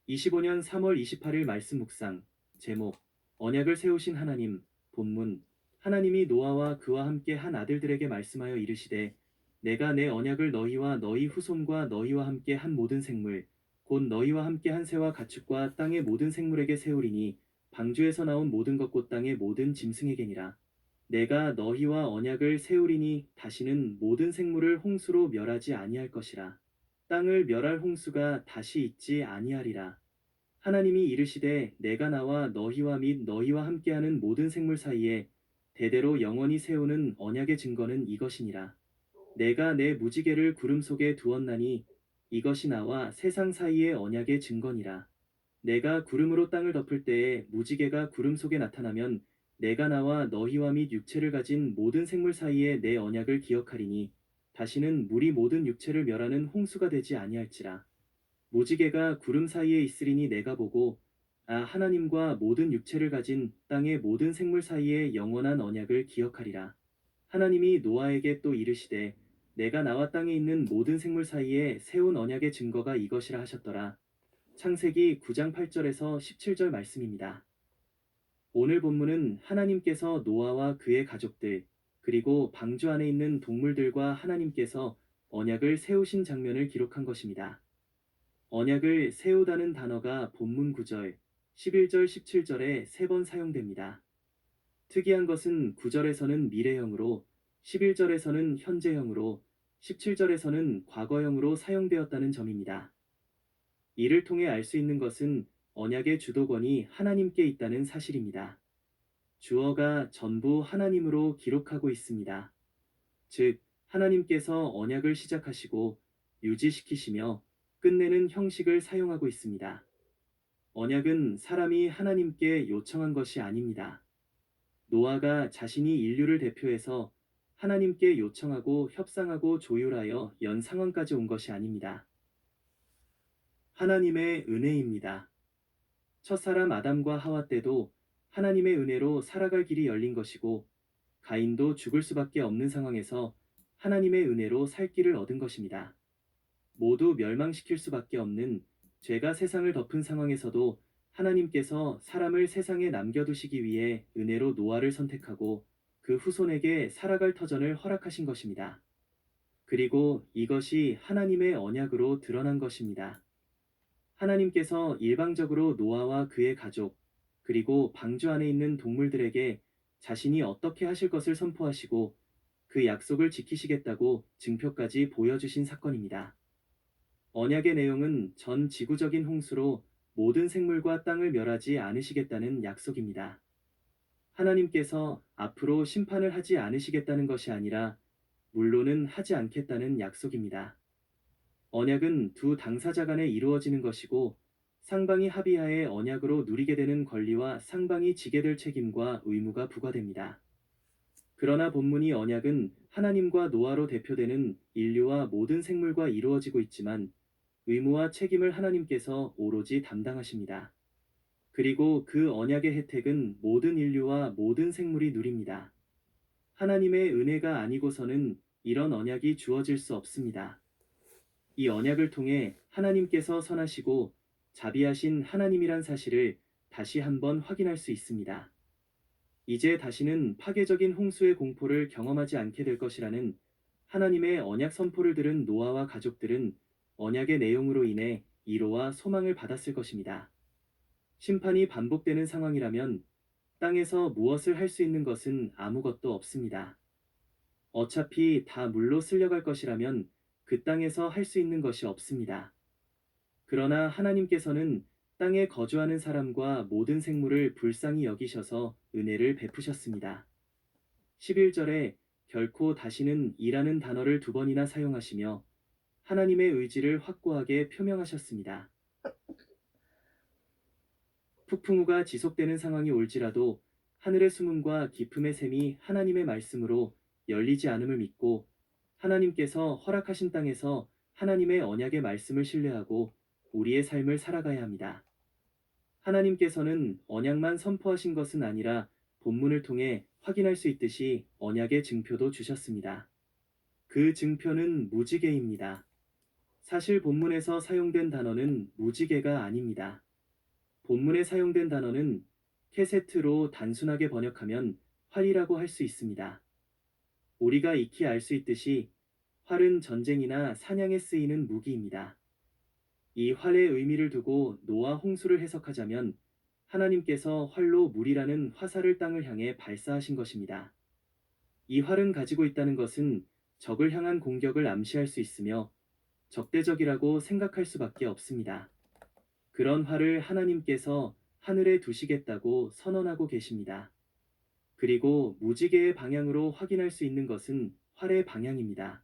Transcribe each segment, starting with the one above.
25년 3월 28일 말씀 묵상. 제목, 언약을 세우신 하나님. 본문, 하나님이 노아와 그와 함께 한 아들들에게 말씀하여 이르시되, 내가 내 언약을 너희와 너희 후손과 너희와 함께 한 모든 생물, 곧 너희와 함께 한 새와 가축과 땅의 모든 생물에게 세우리니, 방주에서 나온 모든 것 곧 땅의 모든 짐승에게니라. 내가 너희와 언약을 세우리니 다시는 모든 생물을 홍수로 멸하지 아니할 것이라. 땅을 멸할 홍수가 다시 있지 아니하리라. 하나님이 이르시되, 내가 나와 너희와 및 너희와 함께하는 모든 생물 사이에 대대로 영원히 세우는 언약의 증거는 이것이니라. 내가 내 무지개를 구름 속에 두었나니 이것이 나와 세상 사이의 언약의 증거니라. 내가 구름으로 땅을 덮을 때에 무지개가 구름 속에 나타나면 내가 나와 너희와 및 육체를 가진 모든 생물 사이에 내 언약을 기억하리니 다시는 물이 모든 육체를 멸하는 홍수가 되지 아니할지라. 무지개가 구름 사이에 있으리니 내가 보고 하나님과 모든 육체를 가진 땅의 모든 생물 사이에 영원한 언약을 기억하리라. 하나님이 노아에게 또 이르시되, 내가 나와 땅에 있는 모든 생물 사이에 세운 언약의 증거가 이것이라 하셨더라. 창세기 9장 8절에서 17절 말씀입니다. 오늘 본문은 하나님께서 노아와 그의 가족들, 그리고 방주 안에 있는 동물들과 하나님께서 언약을 세우신 장면을 기록한 것입니다. 언약을 세우다는 단어가 본문 9절, 11절, 17절에 3번 사용됩니다. 특이한 것은 9절에서는 미래형으로, 11절에서는 현재형으로, 17절에서는 과거형으로 사용되었다는 점입니다. 이를 통해 알 수 있는 것은 언약의 주도권이 하나님께 있다는 사실입니다. 주어가 전부 하나님으로 기록하고 있습니다. 즉, 하나님께서 언약을 시작하시고 유지시키시며 끝내는 형식을 사용하고 있습니다. 언약은 사람이 하나님께 요청한 것이 아닙니다. 노아가 자신이 인류를 대표해서 하나님께 요청하고 협상하고 조율하여 연 상황까지 온 것이 아닙니다. 하나님의 은혜입니다. 첫사람 아담과 하와 때도 하나님의 은혜로 살아갈 길이 열린 것이고, 가인도 죽을 수밖에 없는 상황에서 하나님의 은혜로 살 길을 얻은 것입니다. 모두 멸망시킬 수밖에 없는 죄가 세상을 덮은 상황에서도 하나님께서 사람을 세상에 남겨두시기 위해 은혜로 노아를 선택하고 그 후손에게 살아갈 터전을 허락하신 것입니다. 그리고 이것이 하나님의 언약으로 드러난 것입니다. 하나님께서 일방적으로 노아와 그의 가족, 그리고 방주 안에 있는 동물들에게 자신이 어떻게 하실 것을 선포하시고 그 약속을 지키시겠다고 증표까지 보여주신 사건입니다. 언약의 내용은 전 지구적인 홍수로 모든 생물과 땅을 멸하지 않으시겠다는 약속입니다. 하나님께서 앞으로 심판을 하지 않으시겠다는 것이 아니라 물로는 하지 않겠다는 약속입니다. 언약은 두 당사자 간에 이루어지는 것이고, 상방이 합의하에 언약으로 누리게 되는 권리와 상방이 지게 될 책임과 의무가 부과됩니다. 그러나 본문이 언약은 하나님과 노아로 대표되는 인류와 모든 생물과 이루어지고 있지만 의무와 책임을 하나님께서 오로지 담당하십니다. 그리고 그 언약의 혜택은 모든 인류와 모든 생물이 누립니다. 하나님의 은혜가 아니고서는 이런 언약이 주어질 수 없습니다. 이 언약을 통해 하나님께서 선하시고 자비하신 하나님이란 사실을 다시 한번 확인할 수 있습니다. 이제 다시는 파괴적인 홍수의 공포를 경험하지 않게 될 것이라는 하나님의 언약 선포를 들은 노아와 가족들은 언약의 내용으로 인해 위로와 소망을 받았을 것입니다. 심판이 반복되는 상황이라면 땅에서 무엇을 할 수 있는 것은 아무것도 없습니다. 어차피 다 물로 쓸려갈 것이라면 그 땅에서 할 수 있는 것이 없습니다. 그러나 하나님께서는 땅에 거주하는 사람과 모든 생물을 불쌍히 여기셔서 은혜를 베푸셨습니다. 11절에 결코 다시는 이라는 단어를 2번이나 사용하시며 하나님의 의지를 확고하게 표명하셨습니다. 폭풍우가 지속되는 상황이 올지라도 하늘의 수문과 깊음의 샘이 하나님의 말씀으로 열리지 않음을 믿고 하나님께서 허락하신 땅에서 하나님의 언약의 말씀을 신뢰하고 우리의 삶을 살아가야 합니다. 하나님께서는 언약만 선포하신 것은 아니라 본문을 통해 확인할 수 있듯이 언약의 증표도 주셨습니다. 그 증표는 무지개입니다. 사실 본문에서 사용된 단어는 무지개가 아닙니다. 본문에 사용된 단어는 케세트로 단순하게 번역하면 활이라고 할 수 있습니다. 우리가 익히 알 수 있듯이 활은 전쟁이나 사냥에 쓰이는 무기입니다. 이 활의 의미를 두고 노아 홍수를 해석하자면 하나님께서 활로 물이라는 화살을 땅을 향해 발사하신 것입니다. 이 활은 가지고 있다는 것은 적을 향한 공격을 암시할 수 있으며 적대적이라고 생각할 수밖에 없습니다. 그런 활을 하나님께서 하늘에 두시겠다고 선언하고 계십니다. 그리고 무지개의 방향으로 확인할 수 있는 것은 활의 방향입니다.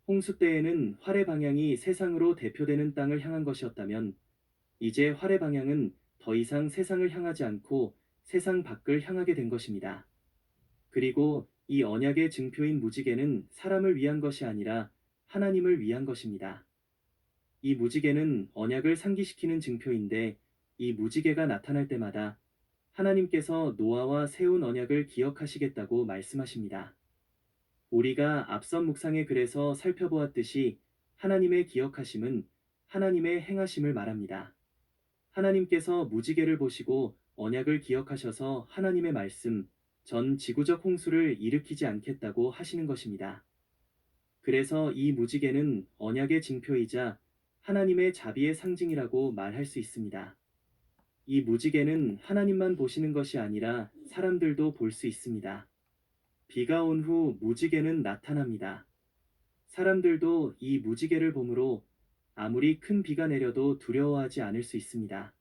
홍수 때에는 활의 방향이 세상으로 대표되는 땅을 향한 것이었다면 이제 활의 방향은 더 이상 세상을 향하지 않고 세상 밖을 향하게 된 것입니다. 그리고 이 언약의 증표인 무지개는 사람을 위한 것이 아니라 하나님을 위한 것입니다. 이 무지개는 언약을 상기시키는 증표인데 이 무지개가 나타날 때마다 하나님께서 노아와 세운 언약을 기억하시겠다고 말씀하십니다. 우리가 앞선 묵상의 글에서 살펴보았듯이 하나님의 기억하심은 하나님의 행하심을 말합니다. 하나님께서 무지개를 보시고 언약을 기억하셔서 하나님의 말씀, 전 지구적 홍수를 일으키지 않겠다고 하시는 것입니다. 그래서 이 무지개는 언약의 징표이자 하나님의 자비의 상징이라고 말할 수 있습니다. 이 무지개는 하나님만 보시는 것이 아니라 사람들도 볼 수 있습니다. 비가 온 후 무지개는 나타납니다. 사람들도 이 무지개를 보므로 아무리 큰 비가 내려도 두려워하지 않을 수 있습니다.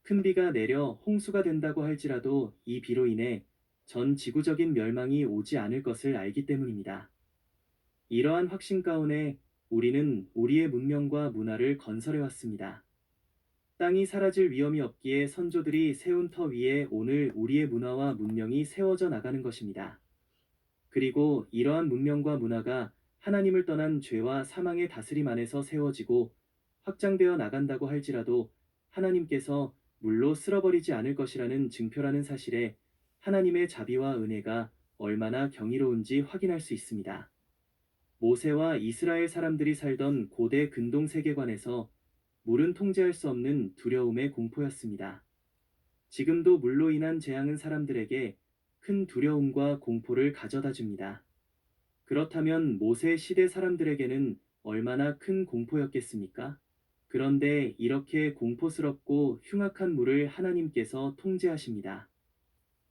큰 비가 내려 홍수가 된다고 할지라도 이 비로 인해 전 지구적인 멸망이 오지 않을 것을 알기 때문입니다. 이러한 확신 가운데 우리는 우리의 문명과 문화를 건설해 왔습니다. 땅이 사라질 위험이 없기에 선조들이 세운 터 위에 오늘 우리의 문화와 문명이 세워져 나가는 것입니다. 그리고 이러한 문명과 문화가 하나님을 떠난 죄와 사망의 다스림 안에서 세워지고 확장되어 나간다고 할지라도 하나님께서 물로 쓸어버리지 않을 것이라는 증표라는 사실에 하나님의 자비와 은혜가 얼마나 경이로운지 확인할 수 있습니다. 모세와 이스라엘 사람들이 살던 고대 근동 세계관에서 물은 통제할 수 없는 두려움의 공포였습니다. 지금도 물로 인한 재앙은 사람들에게 큰 두려움과 공포를 가져다 줍니다. 그렇다면 모세 시대 사람들에게는 얼마나 큰 공포였겠습니까? 그런데 이렇게 공포스럽고 흉악한 물을 하나님께서 통제하십니다.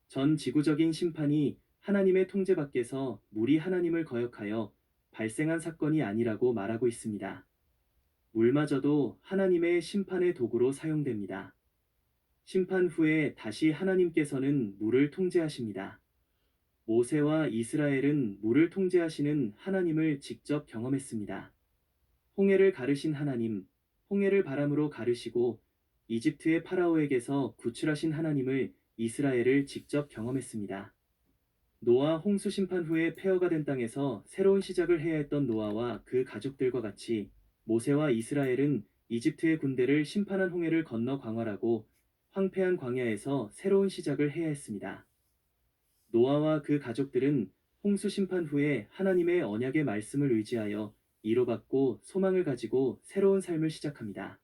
전 지구적인 심판이 하나님의 통제 밖에서 물이 하나님을 거역하여 발생한 사건이 아니라고 말하고 있습니다. 물마저도 하나님의 심판의 도구로 사용됩니다. 심판 후에 다시 하나님께서는 물을 통제하십니다. 모세와 이스라엘은 물을 통제하시는 하나님을 직접 경험했습니다. 홍해를 가르신 하나님, 홍해를 바람으로 가르시고 이집트의 파라오에게서 구출하신 하나님을 이스라엘을 직접 경험했습니다. 노아 홍수 심판 후에 폐허가 된 땅에서 새로운 시작을 해야 했던 노아와 그 가족들과 같이 모세와 이스라엘은 이집트의 군대를 심판한 홍해를 건너 광활하고 황폐한 광야에서 새로운 시작을 해야 했습니다. 노아와 그 가족들은 홍수 심판 후에 하나님의 언약의 말씀을 의지하여 위로받고 소망을 가지고 새로운 삶을 시작합니다.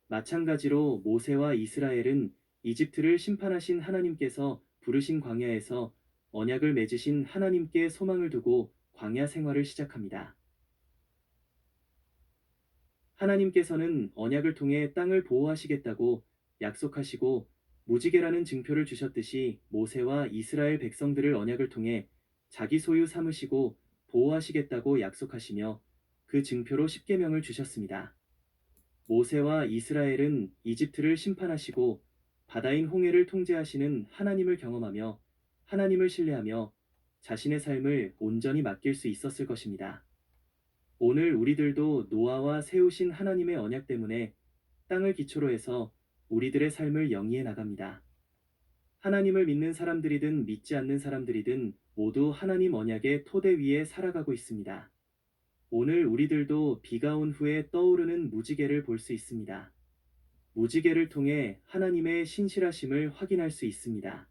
마찬가지로 모세와 이스라엘은 이집트를 심판하신 하나님께서 부르신 광야에서 언약을 맺으신 하나님께 소망을 두고 광야 생활을 시작합니다. 하나님께서는 언약을 통해 땅을 보호하시겠다고 약속하시고 무지개라는 증표를 주셨듯이 모세와 이스라엘 백성들을 언약을 통해 자기 소유 삼으시고 보호하시겠다고 약속하시며 그 증표로 십계명을 주셨습니다. 모세와 이스라엘은 이집트를 심판하시고 바다인 홍해를 통제하시는 하나님을 경험하며 하나님을 신뢰하며 자신의 삶을 온전히 맡길 수 있었을 것입니다. 오늘 우리들도 노아와 세우신 하나님의 언약 때문에 땅을 기초로 해서 우리들의 삶을 영위해 나갑니다. 하나님을 믿는 사람들이든 믿지 않는 사람들이든 모두 하나님 언약의 토대 위에 살아가고 있습니다. 오늘 우리들도 비가 온 후에 떠오르는 무지개를 볼 수 있습니다. 무지개를 통해 하나님의 신실하심을 확인할 수 있습니다.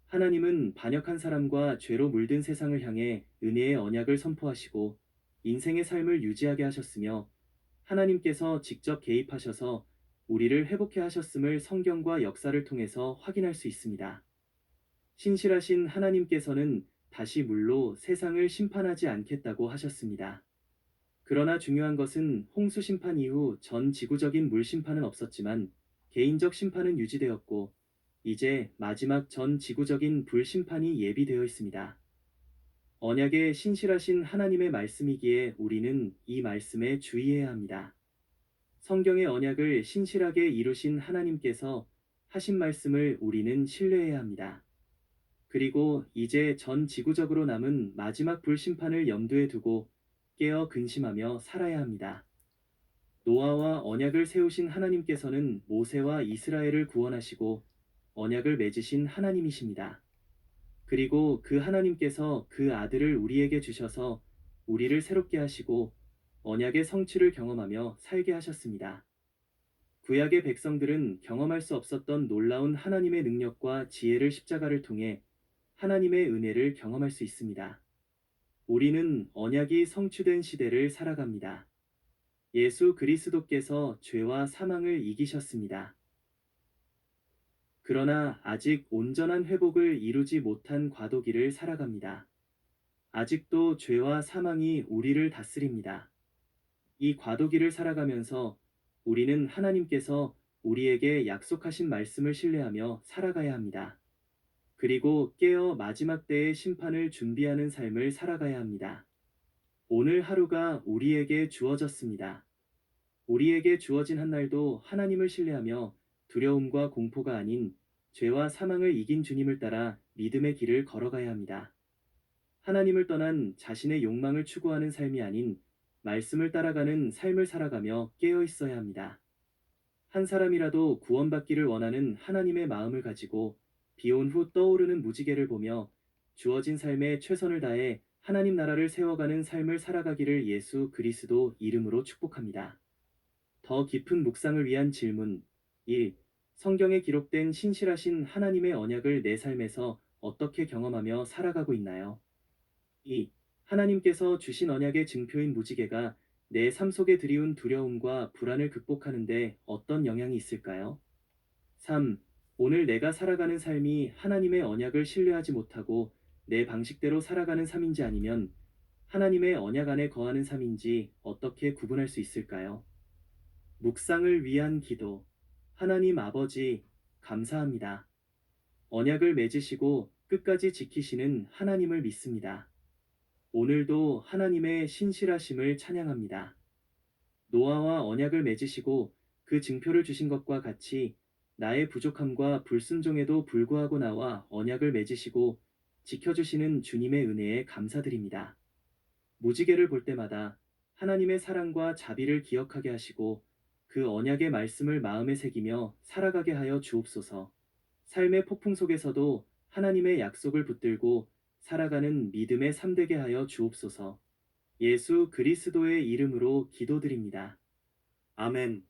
하나님은 반역한 사람과 죄로 물든 세상을 향해 은혜의 언약을 선포하시고 인생의 삶을 유지하게 하셨으며 하나님께서 직접 개입하셔서 우리를 회복해 하셨음을 성경과 역사를 통해서 확인할 수 있습니다. 신실하신 하나님께서는 다시 물로 세상을 심판하지 않겠다고 하셨습니다. 그러나 중요한 것은 홍수 심판 이후 전 지구적인 물 심판은 없었지만 개인적 심판은 유지되었고 이제 마지막 전 지구적인 불 심판이 예비되어 있습니다. 언약의 신실하신 하나님의 말씀이기에 우리는 이 말씀에 주의해야 합니다. 성경의 언약을 신실하게 이루신 하나님께서 하신 말씀을 우리는 신뢰해야 합니다. 그리고 이제 전 지구적으로 남은 마지막 불심판을 염두에 두고 깨어 근심하며 살아야 합니다. 노아와 언약을 세우신 하나님께서는 모세와 이스라엘을 구원하시고 언약을 맺으신 하나님이십니다. 그리고 그 하나님께서 그 아들을 우리에게 주셔서 우리를 새롭게 하시고 언약의 성취를 경험하며 살게 하셨습니다. 구약의 백성들은 경험할 수 없었던 놀라운 하나님의 능력과 지혜를 십자가를 통해 하나님의 은혜를 경험할 수 있습니다. 우리는 언약이 성취된 시대를 살아갑니다. 예수 그리스도께서 죄와 사망을 이기셨습니다. 그러나 아직 온전한 회복을 이루지 못한 과도기를 살아갑니다. 아직도 죄와 사망이 우리를 다스립니다. 이 과도기를 살아가면서 우리는 하나님께서 우리에게 약속하신 말씀을 신뢰하며 살아가야 합니다. 그리고 깨어 마지막 때의 심판을 준비하는 삶을 살아가야 합니다. 오늘 하루가 우리에게 주어졌습니다. 우리에게 주어진 한 날도 하나님을 신뢰하며 두려움과 공포가 아닌 죄와 사망을 이긴 주님을 따라 믿음의 길을 걸어가야 합니다. 하나님을 떠난 자신의 욕망을 추구하는 삶이 아닌 말씀을 따라가는 삶을 살아가며 깨어 있어야 합니다. 한 사람이라도 구원받기를 원하는 하나님의 마음을 가지고 비온 후 떠오르는 무지개를 보며 주어진 삶에 최선을 다해 하나님 나라를 세워가는 삶을 살아가기를 예수 그리스도 이름으로 축복합니다. 더 깊은 묵상을 위한 질문 1. 성경에 기록된 신실하신 하나님의 언약을 내 삶에서 어떻게 경험하며 살아가고 있나요? 2. 하나님께서 주신 언약의 증표인 무지개가 내 삶 속에 드리운 두려움과 불안을 극복하는 데 어떤 영향이 있을까요? 3. 오늘 내가 살아가는 삶이 하나님의 언약을 신뢰하지 못하고 내 방식대로 살아가는 삶인지 아니면 하나님의 언약 안에 거하는 삶인지 어떻게 구분할 수 있을까요? 묵상을 위한 기도. 하나님 아버지, 감사합니다. 언약을 맺으시고 끝까지 지키시는 하나님을 믿습니다. 오늘도 하나님의 신실하심을 찬양합니다. 노아와 언약을 맺으시고 그 증표를 주신 것과 같이 나의 부족함과 불순종에도 불구하고 나와 언약을 맺으시고 지켜주시는 주님의 은혜에 감사드립니다. 무지개를 볼 때마다 하나님의 사랑과 자비를 기억하게 하시고 그 언약의 말씀을 마음에 새기며 살아가게 하여 주옵소서. 삶의 폭풍 속에서도 하나님의 약속을 붙들고 살아가는 믿음의 삶 되게 하여 주옵소서. 예수 그리스도의 이름으로 기도드립니다. 아멘.